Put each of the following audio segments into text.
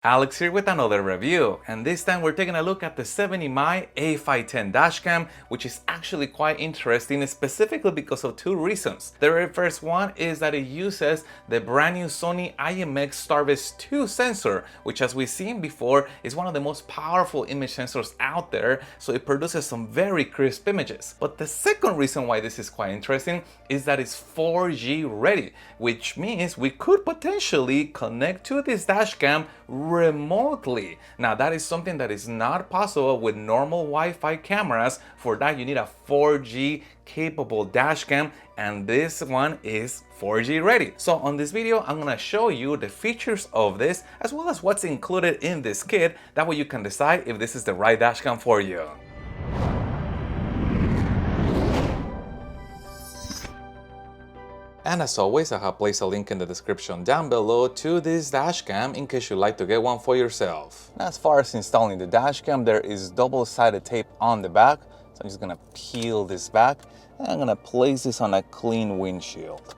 Alex here with another review, and this time we're taking a look at the 70mai A510 dashcam, which is actually quite interesting, specifically because of two reasons. The very first one is that it uses the brand new Sony IMX-StarViz2 sensor, which, as we've seen before, is one of the most powerful image sensors out there, so it produces some very crisp images. But the second reason why this is quite interesting is that it's 4G ready, which means we could potentially connect to this dashcam remotely. Now that is something that is not possible with normal Wi-Fi cameras. For that you need a 4G capable dashcam, and this one is 4G ready. So on this video I'm gonna show you the features of this as well as what's included in this kit. That way you can decide if this is the right dashcam for you. And as always, I have placed a link in the description down below to this dashcam in case you'd like to get one for yourself. As far as installing the dashcam, there is double-sided tape on the back. So I'm just gonna peel this back and I'm gonna place this on a clean windshield.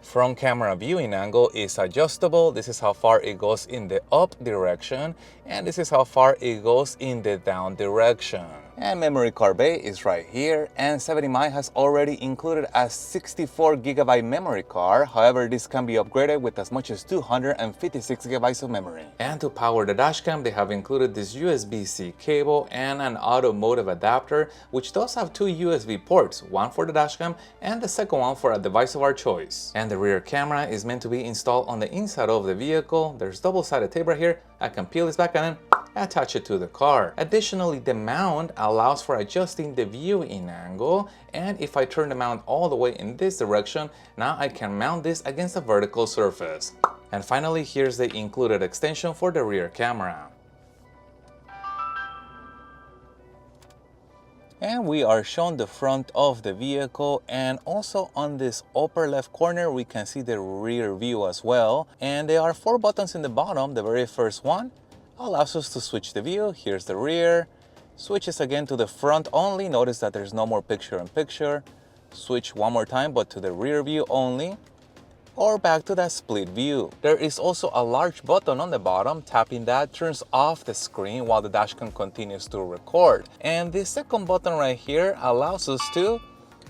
Front camera viewing angle is adjustable. This is how far it goes in the up direction, and this is how far it goes in the down direction. And memory card bay is right here, and 70mai has already included a 64GB memory card. However, this can be upgraded with as much as 256GB of memory. And to power the dashcam, they have included this USB-C cable and an automotive adapter, which does have two USB ports, one for the dashcam and the second one for a device of our choice. And the rear camera is meant to be installed on the inside of the vehicle. There's double-sided tape right here. I can peel this back and then attach it to the car. Additionally, the mount allows for adjusting the viewing angle, and if I turn the mount all the way in this direction, now I can mount this against a vertical surface. And finally, here's the included extension for the rear camera. And we are shown the front of the vehicle, and also on this upper left corner we can see the rear view as well. And there are 4 buttons in the bottom. The very first one allows us to switch the view. Here's the rear. Switches again to the front only. Notice that there's no more picture-in-picture. Switch one more time, but to the rear view only. Or back to that split view. There is also a large button on the bottom. Tapping that turns off the screen while the dashcam continues to record. And this second button right here allows us to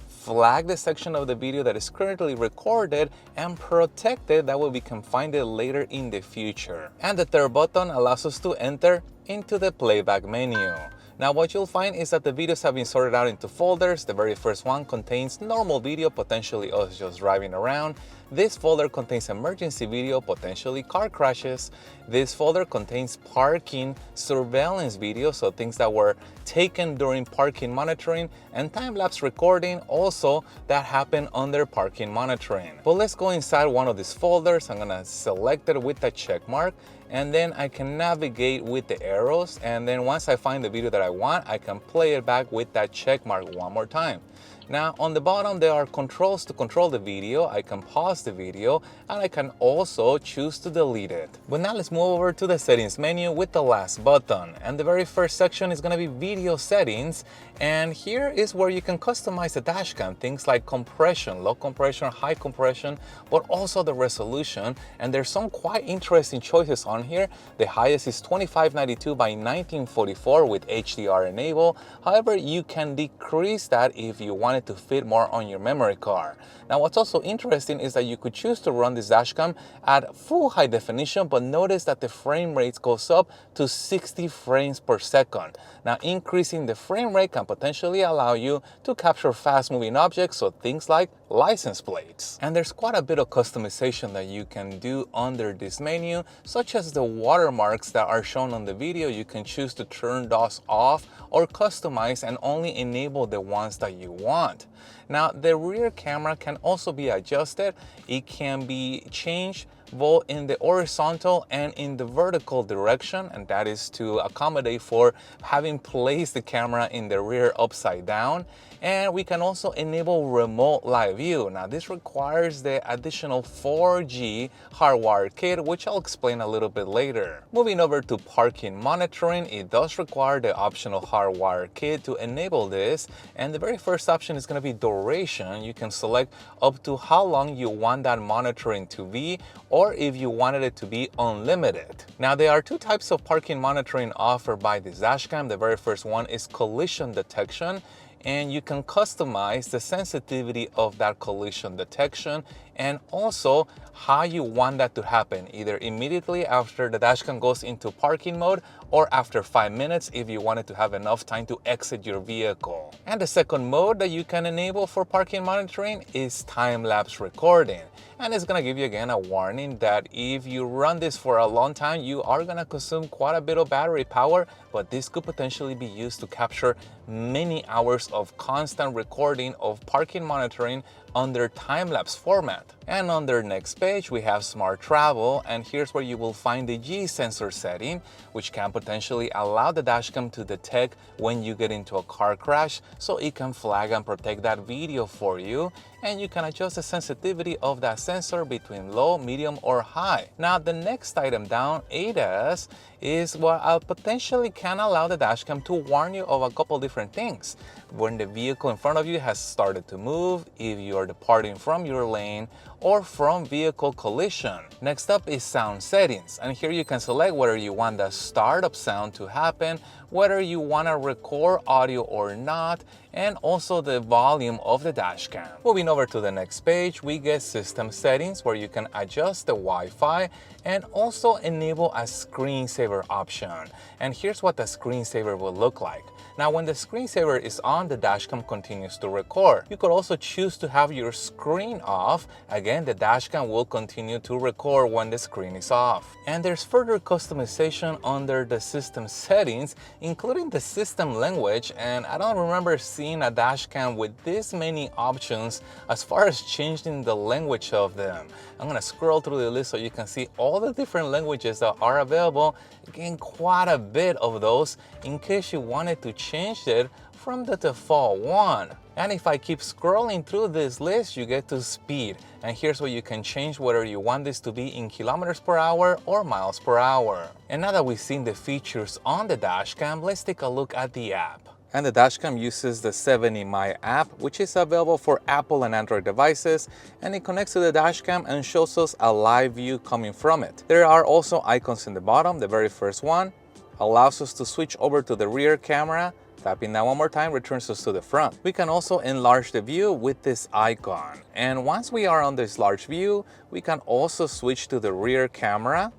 flag the section of the video that is currently recorded and protect it. That way we can find it later in the future. And the third button allows us to enter into the playback menu. Now what you'll find is that the videos have been sorted out into folders. The very first one contains normal video, potentially us just driving around. This folder contains emergency video, potentially car crashes. This folder contains parking surveillance video, so things that were taken during parking monitoring, and time-lapse recording also that happened under parking monitoring. But let's go inside one of these folders. I'm gonna select it with a check mark, and then I can navigate with the arrows, and then once I find the video that I want, I can play it back with that check mark one more time. Now on the bottom there are controls to control the video. I can pause the video and I can also choose to delete it. But now let's move over to the settings menu with the last button, and the very first section is going to be video settings, and here is where you can customize the dashcam, things like compression, low compression, high compression, but also the resolution. And there's some quite interesting choices on here. The highest is 2592 by 1944 with HDR enabled. However, you can decrease that if you want it to fit more on your memory card. Now what's also interesting is that you could choose to run this dashcam at full high definition, but notice that the frame rate goes up to 60 frames per second. Now increasing the frame rate can potentially allow you to capture fast moving objects, so things like license plates. And there's quite a bit of customization that you can do under this menu, such as the watermarks that are shown on the video. You can choose to turn those off or customize and only enable the ones that you want. Now the rear camera can also be adjusted. It can be changed both in the horizontal and in the vertical direction, and that is to accommodate for having placed the camera in the rear upside down. And we can also enable remote live view. Now this requires the additional 4G Hardwire Kit, which I'll explain a little bit later. Moving over to parking monitoring, it does require the optional Hardwire Kit to enable this, and the very first option is going to be duration. You can select up to how long you want that monitoring to be, or if you wanted it to be unlimited. Now, there are two types of parking monitoring offered by this dashcam. The very first one is collision detection, and you can customize the sensitivity of that collision detection and also how you want that to happen, either immediately after the dashcam goes into parking mode or after 5 minutes if you wanted to have enough time to exit your vehicle. And the second mode that you can enable for parking monitoring is time-lapse recording. And it's gonna give you again a warning that if you run this for a long time, you are gonna consume quite a bit of battery power, but this could potentially be used to capture many hours of constant recording of parking monitoring under time-lapse format. And on their next page, we have Smart Travel, and here's where you will find the G sensor setting, which can potentially allow the dashcam to detect when you get into a car crash, so it can flag and protect that video for you. And you can adjust the sensitivity of that sensor between low, medium, or high. Now, the next item down, ADAS, is what potentially can allow the dashcam to warn you of a couple different things. When the vehicle in front of you has started to move, if you are departing from your lane, or from vehicle collision. Next up is sound settings, and here you can select whether you want the startup sound to happen, whether you want to record audio or not, and also the volume of the dashcam. Moving over to the next page, we get system settings where you can adjust the Wi-Fi and also enable a screensaver option. And here's what the screensaver will look like. Now, when the screensaver is on, the dashcam continues to record. You could also choose to have your screen off. Again, the dashcam will continue to record when the screen is off. And there's further customization under the system settings, including the system language. And I don't remember seeing a dashcam with this many options as far as changing the language of them. I'm gonna scroll through the list so you can see all the different languages that are available. Again, quite a bit of those in case you wanted to change it from the default one. And if I keep scrolling through this list, you get to speed. And here's where you can change whether you want this to be in kilometers per hour or miles per hour. And now that we've seen the features on the dashcam, let's take a look at the app. And the dashcam uses the 70mai app, which is available for Apple and Android devices, and it connects to the dashcam and shows us a live view coming from it. There are also icons in the bottom. The very first one allows us to switch over to the rear camera. Tapping that one more time returns us to the front. We can also enlarge the view with this icon. And once we are on this large view, we can also switch to the rear camera.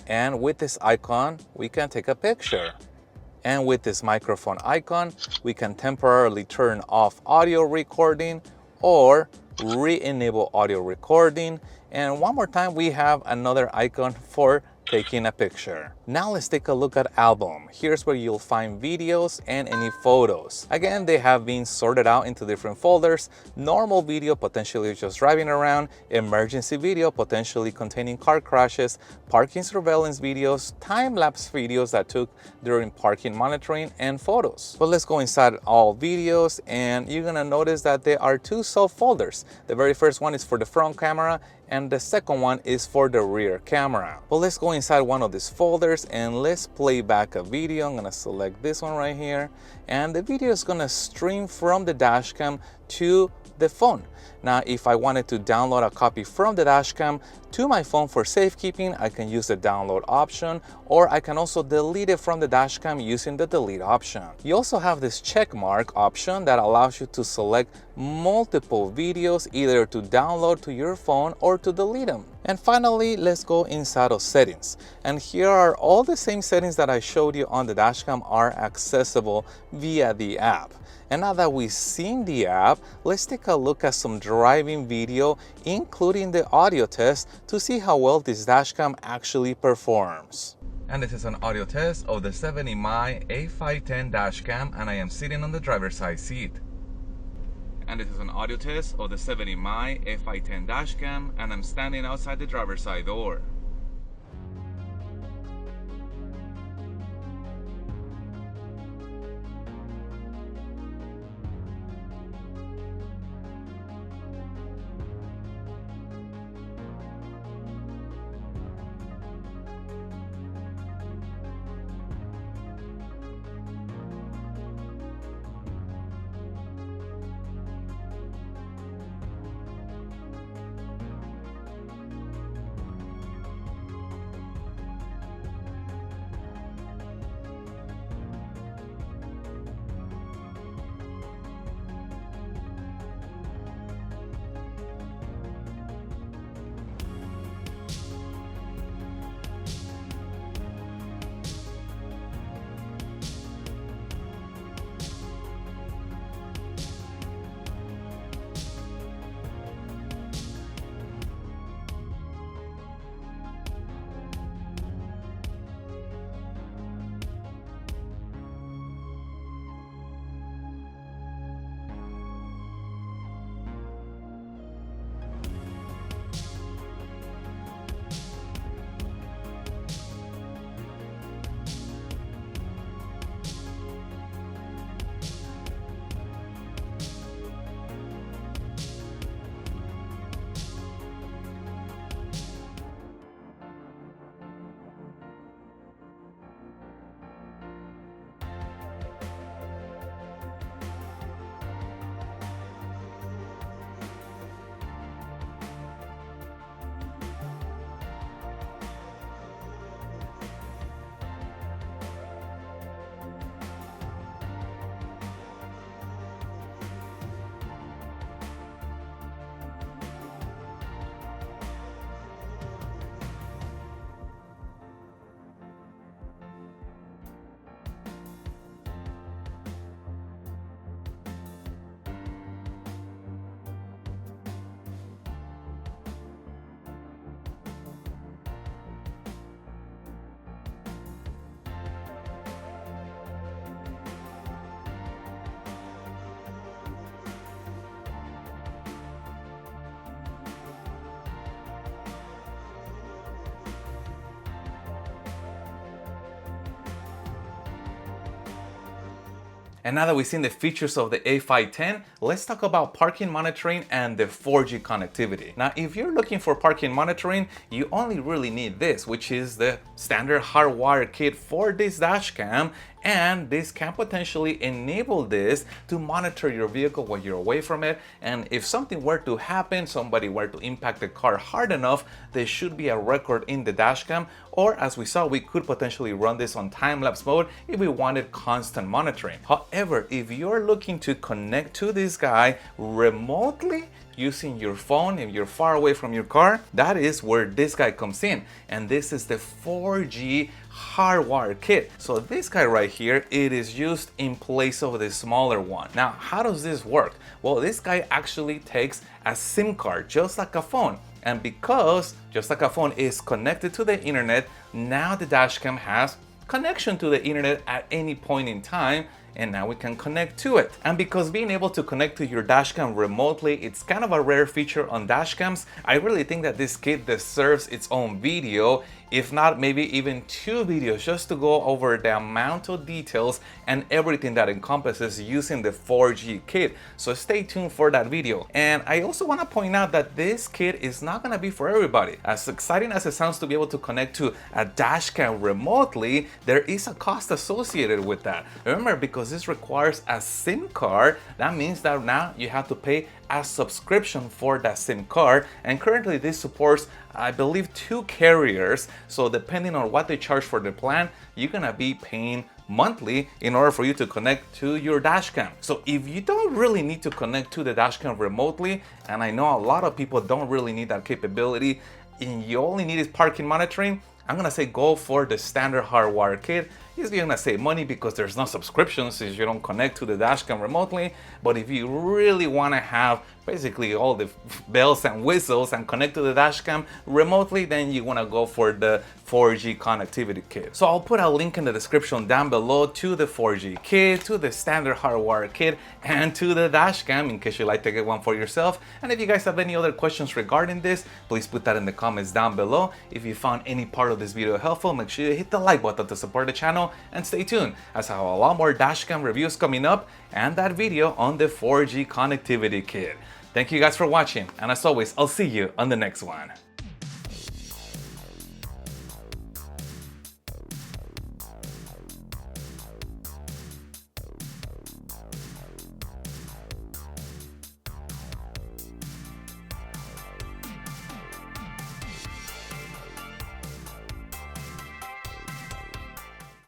And with this icon, we can take a picture. And with this microphone icon, we can temporarily turn off audio recording or re-enable audio recording. And one more time, we have another icon for taking a picture. Now let's take a look at album. Here's where you'll find videos and any photos. Again, they have been sorted out into different folders. Normal video, potentially just driving around. Emergency video, potentially containing car crashes. Parking surveillance videos. Time-lapse videos that took during parking monitoring, and photos. But let's go inside all videos, and you're gonna notice that there are two subfolders. The very first one is for the front camera, and the second one is for the rear camera. Well, let's go inside one of these folders and let's play back a video. I'm gonna select this one right here, and the video is gonna stream from the dashcam to the phone. Now, if I wanted to download a copy from the dashcam to my phone for safekeeping, I can use the download option, or I can also delete it from the dashcam using the delete option. You also have this check mark option that allows you to select multiple videos, either to download to your phone or to delete them. And finally, let's go inside of settings. And here are all the same settings that I showed you on the dashcam are accessible via the app. And now that we've seen the app, let's take a look at some driving video, including the audio test, to see how well this dashcam actually performs. And this is an audio test of the 70mai A510 dashcam, and I am sitting on the driver's side seat. And this is an audio test of the 70mai A510 dashcam, and I'm standing outside the driver's side door. And now that we've seen the features of the A510, let's talk about parking monitoring and the 4G connectivity. Now, if you're looking for parking monitoring, you only really need this, which is the standard Hardwire Kit for this Dashcam, and this can potentially enable this to monitor your vehicle while you're away from it. And if something were to happen, somebody were to impact the car hard enough, there should be a record in the Dashcam, or as we saw, we could potentially run this on time-lapse mode if we wanted constant monitoring. However, if you're looking to connect to this guy remotely, using your phone, if you're far away from your car, that is where this guy comes in. And this is the 4G Hardwire Kit. So this guy right here, it is used in place of the smaller one. Now, how does this work? Well, this guy actually takes a SIM card, just like a phone. And because just like a phone is connected to the internet, now the Dashcam has connection to the internet at any point in time, and now we can connect to it. And because being able to connect to your Dashcam remotely, it's kind of a rare feature on Dashcams, I really think that this kit deserves its own video, if not maybe even 2 videos, just to go over the amount of details and everything that encompasses using the 4G kit. So stay tuned for that video. And I also want to point out that this kit is not going to be for everybody. As exciting as it sounds to be able to connect to a Dashcam remotely, there is a cost associated with that. Remember, because this requires a SIM card, that means that now you have to pay a subscription for that SIM card, and currently this supports, I believe, 2 carriers. So depending on what they charge for the plan, you're gonna be paying monthly in order for you to connect to your Dashcam. So if you don't really need to connect to the Dashcam remotely, and I know a lot of people don't really need that capability, and you only need is parking monitoring, I'm gonna say go for the standard Hardwire Kit. You're gonna save money because there's no subscriptions since you don't connect to the Dashcam remotely. But if you really wanna have basically all the bells and whistles and connect to the Dashcam remotely, then you wanna go for the 4G connectivity kit. So I'll put a link in the description down below to the 4G kit, to the standard Hardwire Kit, and to the Dashcam in case you'd like to get one for yourself. And if you guys have any other questions regarding this, please put that in the comments down below. If you found any part of this video helpful, make sure you hit the like button to support the channel, and stay tuned as I have a lot more Dashcam reviews coming up and that video on the 4G connectivity kit. Thank you guys for watching, and as always, I'll see you on the next one.